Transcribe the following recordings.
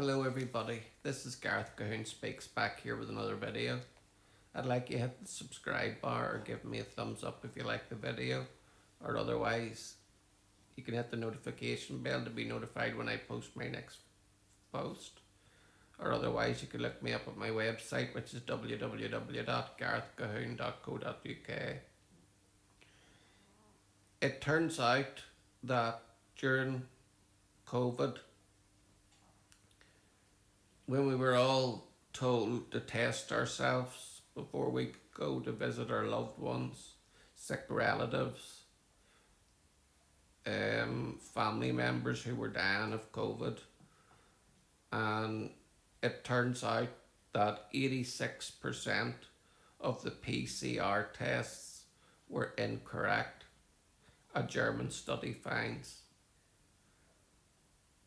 Hello everybody, this is Gareth Cahoon Speaks back here with another video. I'd like you to hit the subscribe bar or give me a thumbs up if you like the video, or otherwise you can hit the notification bell to be notified when I post my next post, or otherwise you can look me up at my website, which is www.garethcahoon.co.uk. It turns out that during COVID, when we were all told to test ourselves before we could go to visit our loved ones, sick relatives, family members who were dying of COVID, and it turns out that 86% of the PCR tests were incorrect, a German study finds.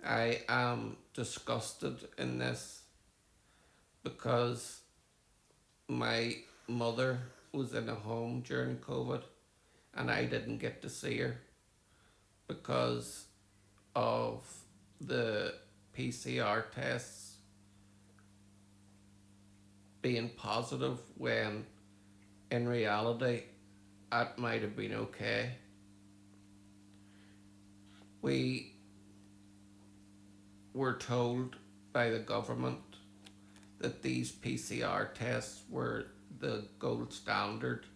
I am disgusted in this because my mother was in a home during COVID and I didn't get to see her because of the PCR tests being positive when in reality it might have been okay. We were told by the government that these PCR tests were the gold standard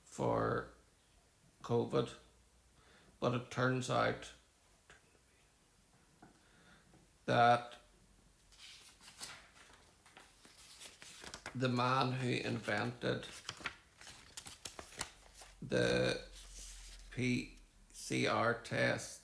for COVID, but it turns out that the man who invented the PCR test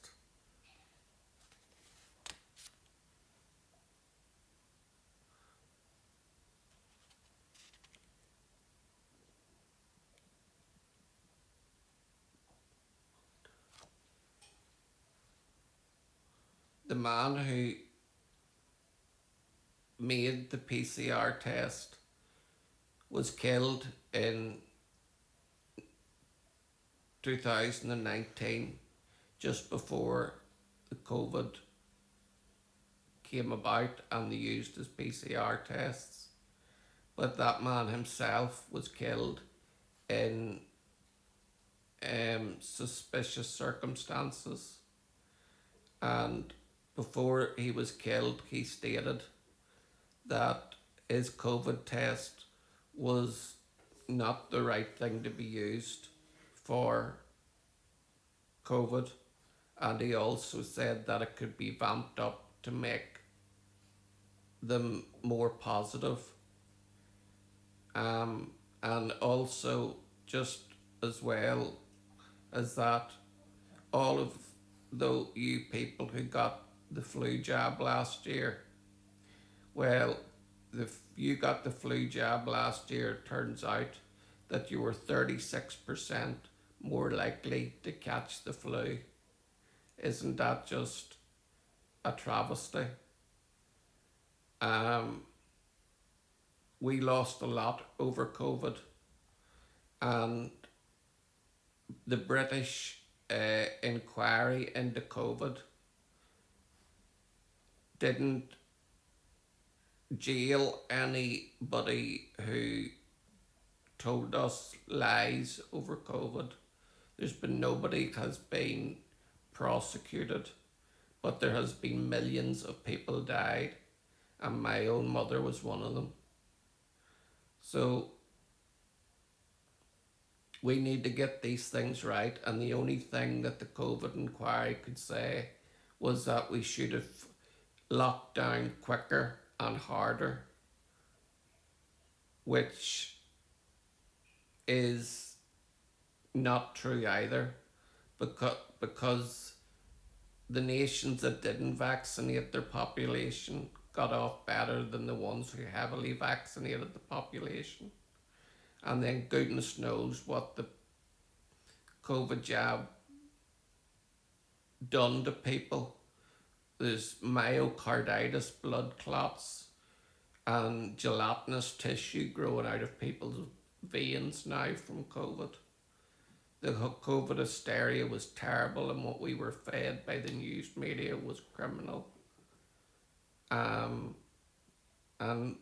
the man who made the PCR test was killed in 2019, just before the COVID came about and they used his PCR tests. But that man himself was killed in suspicious circumstances. And before he was killed, he stated that his COVID test was not the right thing to be used for COVID, and he also said that it could be vamped up to make them more positive. And also, just as well as that, all of you people who got the flu jab last year, well, if you got the flu jab last year, it turns out that you were 36% more likely to catch the flu. Isn't that just a travesty? We lost a lot over COVID, and the British inquiry into COVID didn't jail anybody who told us lies over COVID. There's been nobody has been prosecuted, but there has been millions of people died, and my own mother was one of them. So we need to get these things right, and the only thing that the COVID inquiry could say was that we should have locked down quicker and harder, which is not true either, because the nations that didn't vaccinate their population got off better than the ones who heavily vaccinated the population. And then goodness knows what the COVID jab done to people. There's myocarditis, blood clots, and gelatinous tissue growing out of people's veins now from COVID. The COVID hysteria was terrible, and what we were fed by the news media was criminal. Um, and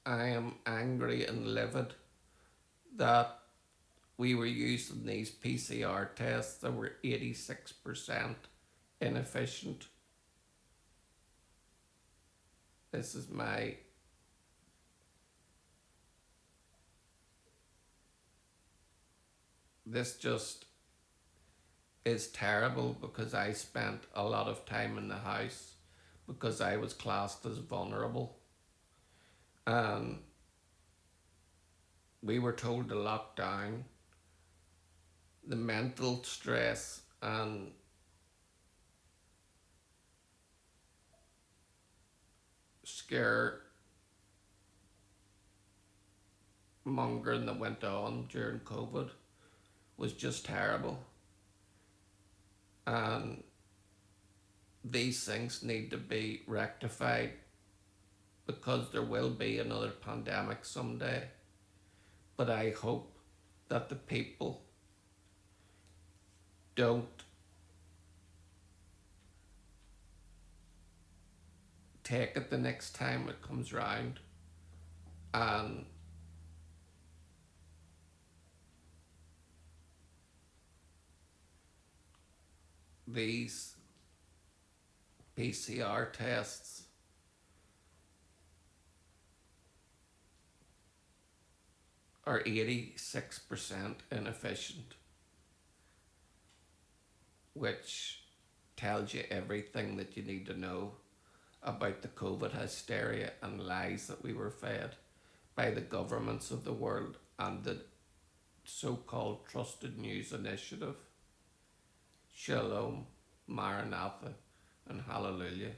I am angry and livid that we were using these PCR tests that were 86% inefficient. This is my this just is terrible because I spent a lot of time in the house because I was classed as vulnerable. And we were told to lock down. The mental stress and scare mongering that went on during COVID was just terrible. And these things need to be rectified because there will be another pandemic someday. But I hope that the people don't take it the next time it comes round and these PCR tests are 86% inefficient, which tells you everything that you need to know about the COVID hysteria and lies that we were fed by the governments of the world and the so-called Trusted News Initiative. Shalom, Maranatha, and Hallelujah.